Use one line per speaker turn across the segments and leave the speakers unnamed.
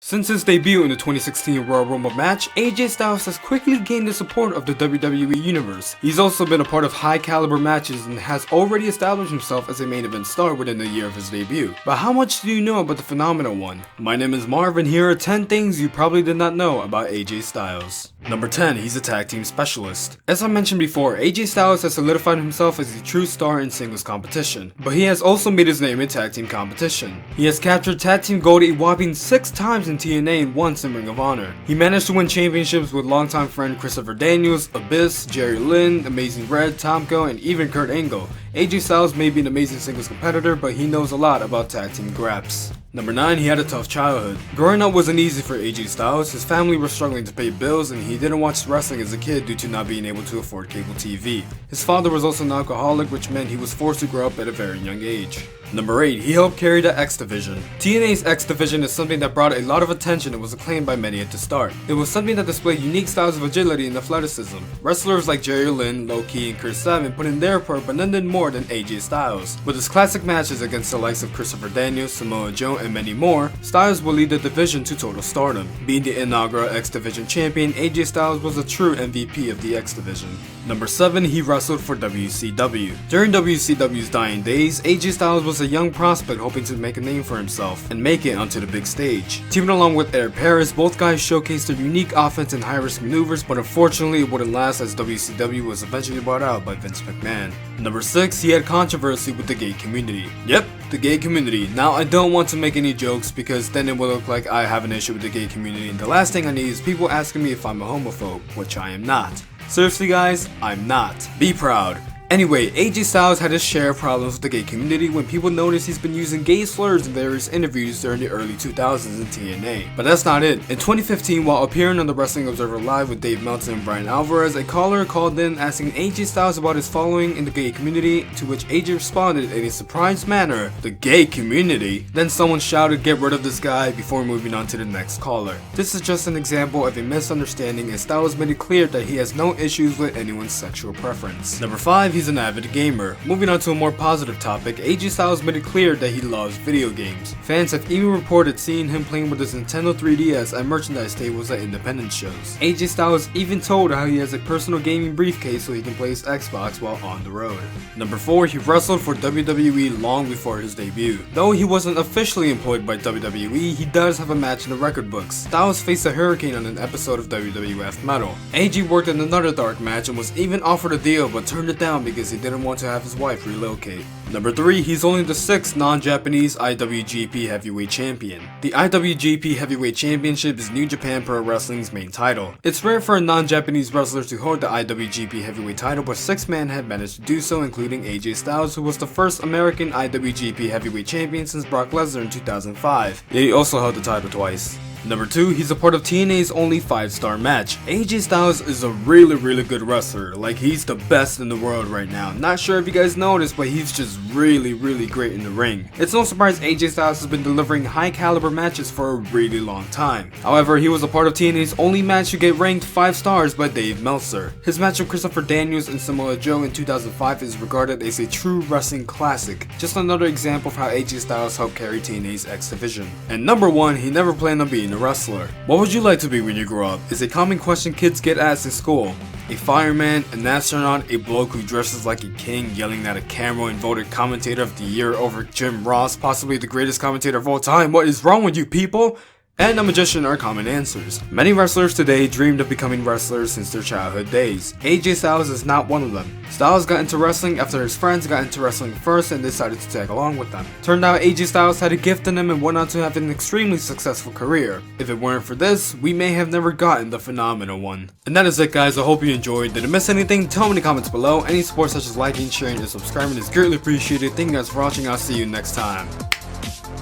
Since his debut in the 2016 Royal Rumble match, AJ Styles has quickly gained the support of the WWE Universe. He's also been a part of high caliber matches and has already established himself as a main event star within the year of his debut. But how much do you know about the phenomenal one? My name is Marv and here are 10 things you probably did not know about AJ Styles. Number 10. He's a tag team specialist. As I mentioned before, AJ Styles has solidified himself as a true star in singles competition, but he has also made his name in tag team competition. He has captured tag team gold a whopping 6 times in TNA and once in Ring of Honor. He managed to win championships with longtime friend Christopher Daniels, Abyss, Jerry Lynn, Amazing Red, Tomko, and even Kurt Angle. AJ Styles may be an amazing singles competitor, but he knows a lot about tag team graps. Number 9. He had a tough childhood. Growing up wasn't easy for AJ Styles. His family was struggling to pay bills and he didn't watch wrestling as a kid due to not being able to afford cable TV. His father was also an alcoholic, which meant he was forced to grow up at a very young age. Number 8. He helped carry the X Division. TNA's X Division is something that brought a lot of attention and was acclaimed by many at the start. It was something that displayed unique styles of agility and athleticism. Wrestlers like Jerry Lynn, Low-Ki, and Chris Sabin put in their part, but none did more than AJ Styles. With his classic matches against the likes of Christopher Daniels, Samoa Joe, and many more, Styles will lead the division to total stardom. Being the inaugural X Division champion, AJ Styles was a true MVP of the X Division. Number 7. He wrestled for WCW. During WCW's dying days, AJ Styles was a young prospect hoping to make a name for himself and make it onto the big stage. Teaming along with Eric Paris, both guys showcased their unique offense and high-risk maneuvers, but unfortunately it wouldn't last as WCW was eventually bought out by Vince McMahon. Number 6. He had controversy with the gay community. Yep, the gay community. Now I don't want to make any jokes because then it will look like I have an issue with the gay community, and the last thing I need is people asking me if I'm a homophobe, which I am not. Seriously guys, I'm not. Be proud. Anyway, AJ Styles had his share of problems with the gay community when people noticed he's been using gay slurs in various interviews during the early 2000s in TNA. But that's not it. In 2015, while appearing on the Wrestling Observer Live with Dave Meltzer and Brian Alvarez, a caller called in asking AJ Styles about his following in the gay community, to which AJ responded in a surprised manner, "The gay community?" Then someone shouted, "Get rid of this guy," before moving on to the next caller. This is just an example of a misunderstanding, and Styles made it clear that he has no issues with anyone's sexual preference. Number 5. He's an avid gamer. Moving on to a more positive topic, AJ Styles made it clear that he loves video games. Fans have even reported seeing him playing with his Nintendo 3DS at merchandise tables at independent shows. AJ Styles even told how he has a personal gaming briefcase so he can play his Xbox while on the road. Number 4. He wrestled for WWE long before his debut. Though he wasn't officially employed by WWE, he does have a match in the record books. Styles faced a hurricane on an episode of WWF Metal. AJ worked in another dark match and was even offered a deal but turned it down because he didn't want to have his wife relocate. Number 3. He's only the 6th non-Japanese IWGP Heavyweight Champion. The IWGP Heavyweight Championship is New Japan Pro Wrestling's main title. It's rare for a non-Japanese wrestler to hold the IWGP Heavyweight title, but 6 men have managed to do so, including AJ Styles, who was the first American IWGP Heavyweight Champion since Brock Lesnar in 2005. He also held the title twice. Number 2. He's a part of TNA's only 5-star match. AJ Styles is a really good wrestler. Like, he's the best in the world right now. Not sure if you guys noticed, but he's just really great in the ring. It's no surprise AJ Styles has been delivering high caliber matches for a really long time. However, he was a part of TNA's only match to get ranked 5 stars by Dave Meltzer. His match with Christopher Daniels and Samoa Joe in 2005 is regarded as a true wrestling classic. Just another example of how AJ Styles helped carry TNA's X Division. And number 1. He never planned on being a wrestler. What would you like to be when you grow up? Is a common question kids get asked in school. A fireman, an astronaut, a bloke who dresses like a king yelling at a camera, and voted commentator of the year over Jim Ross, possibly the greatest commentator of all time. What is wrong with you people? And a magician are common answers. Many wrestlers today dreamed of becoming wrestlers since their childhood days. AJ Styles is not one of them. Styles got into wrestling after his friends got into wrestling first and decided to tag along with them. Turned out AJ Styles had a gift in him and went on to have an extremely successful career. If it weren't for this, we may have never gotten the phenomenal one. And that is it guys, I hope you enjoyed. Did I miss anything? Tell me in the comments below. Any support such as liking, sharing, and subscribing is greatly appreciated. Thank you guys for watching, I'll see you next time.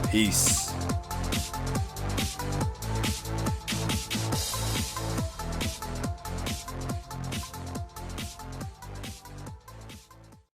Peace.